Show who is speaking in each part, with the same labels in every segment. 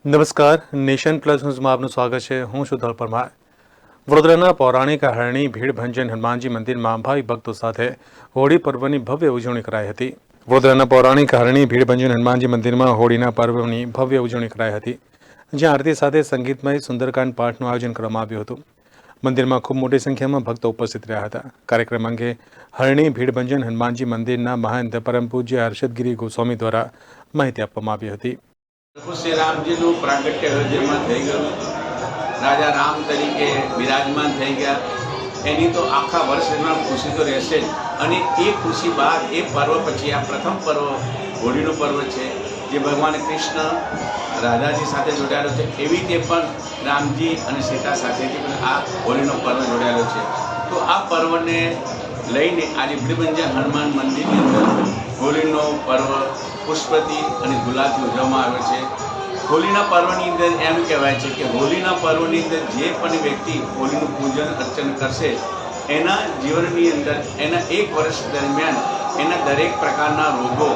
Speaker 1: નમસ્કાર, nation plus ન્યૂઝમાં આપનું સ્વાગત છે. હું છું ધળ પરમાર. વડોદરાના પૌરાણિક હરણી ભીડભંજન હનુમાનજી મંદિરમાં ભાવિ ભક્તો સાથે હોળી પર્વની ભવ્ય ઉજવણી કરાઈ હતી. વડોદરાના પૌરાણિક હરણી ભીડભંજન હનુમાનજી મંદિરમાં હોળીના પર્વની ભવ્ય ઉજવણી કરાઈ હતી, જ્યાં આરતી સાથે સંગીતમય સુંદરકાંડ પાઠનું આયોજન કરવામાં આવ્યું હતું. મંદિરમાં ખૂબ મોટી સંખ્યામાં ભક્તો ઉપસ્થિત રહ્યા હતા. કાર્યક્રમ અંગે હરણી ભીડભંજન હનુમાનજી મંદિરના મહંત પરમ પૂજ્ય હર્ષદગીરી ગોસ્વામી દ્વારા માહિતી આપવામાં આવી હતી.
Speaker 2: પ્રભુ શ્રી રામજીનું પ્રાગટ્ય અયોધ્યામાં થઈ ગયું. રાજા રામ તરીકે બિરાજમાન થઈ ગયા. એની તો આખા વર્ષમાં ખુશી તો રહેશે જ. અને એ ખુશી બાદ એ પર્વ પછી આ પ્રથમ પર્વ હોળીનું પર્વ છે, જે ભગવાન કૃષ્ણ રાધાજી સાથે જોડાયેલો છે. એવી રીતે પણ રામજી અને સીતા સાથેથી પણ આ હોળીનો પર્વ જોડાયેલો છે. તો આ પર્વને લઈને આજે ભીડભંજન હનુમાન મંદિરની અંદર હોળીનો પર્વ પુષ્પથી અને ગુલાબથી ઉજવવામાં આવે છે. હોળીના પર્વની અંદર એમ કહેવાય છે કે હોળીના પર્વની અંદર જે પણ વ્યક્તિ હોળીનું પૂજન અર્ચન કરશે, એના જીવનની અંદર એના એક વર્ષ દરમિયાન એના દરેક પ્રકારના રોગો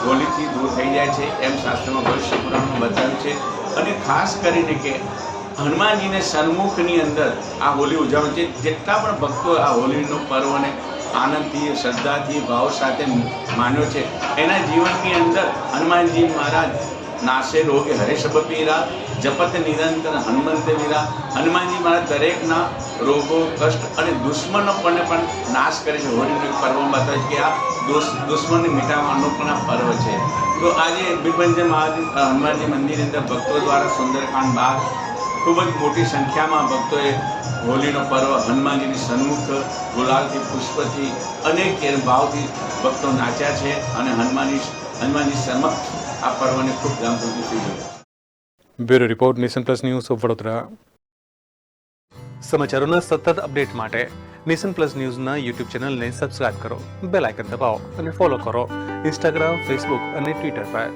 Speaker 2: હોળીથી દૂર થઈ જાય છે, એમ શાસ્ત્રમાં ભવિષ્ય પુરાણમાં બતાવ્યું છે. અને ખાસ કરીને કે હનુમાનજીને સન્મુખની અંદર આ હોળી ઉજવણી છે. જેટલા પણ ભક્તો આ હોળીનો પર્વને આનંદથી, શ્રદ્ધાથી, ભાવ સાથે માન્યો છે, એના જીવનની અંદર હનુમાનજી મહારાજ નાશે રોગે હરે સબ પીરા, જપત નિરંતર હનુમંત વીરા. હનુમાનજી મહારાજ દરેકના રોગો, કષ્ટ અને દુશ્મનો પણ નાશ કરે છે. હોળીનું પર્વમાં બતાવે છે કે આ દુશ્મનને મિટાવવાનો પણ આ પર્વ છે. તો આજે ભીડભંજન હનુમાનજી મંદિરની અંદર ભક્તો દ્વારા સુંદરકાંડ બાદ ખૂબ જ મોટી સંખ્યામાં ભક્તોએ હોળીનો પર્વ હનુમાનજીની સન્મુખ ગુલાલથી, પુષ્પથી, અનેક ભાવથી ભક્તો નાચ્યા છે અને હનુમાનજી સમક્ષ આ પર્વને ખૂબ ધામધૂમથી ઉજવ્યો.
Speaker 1: Bureau report, nation plus news Vadodara. સમાચારોના સતત અપડેટ માટે નેશન પ્લસ ન્યૂઝના યુટ્યુબ ચેનલને સબસ્ક્રાઇબ કરો, બેલ આઇકન દબાવો અને ફોલો કરો ઇન્સ્ટાગ્રામ, ફેસબુક અને ટ્વિટર પર.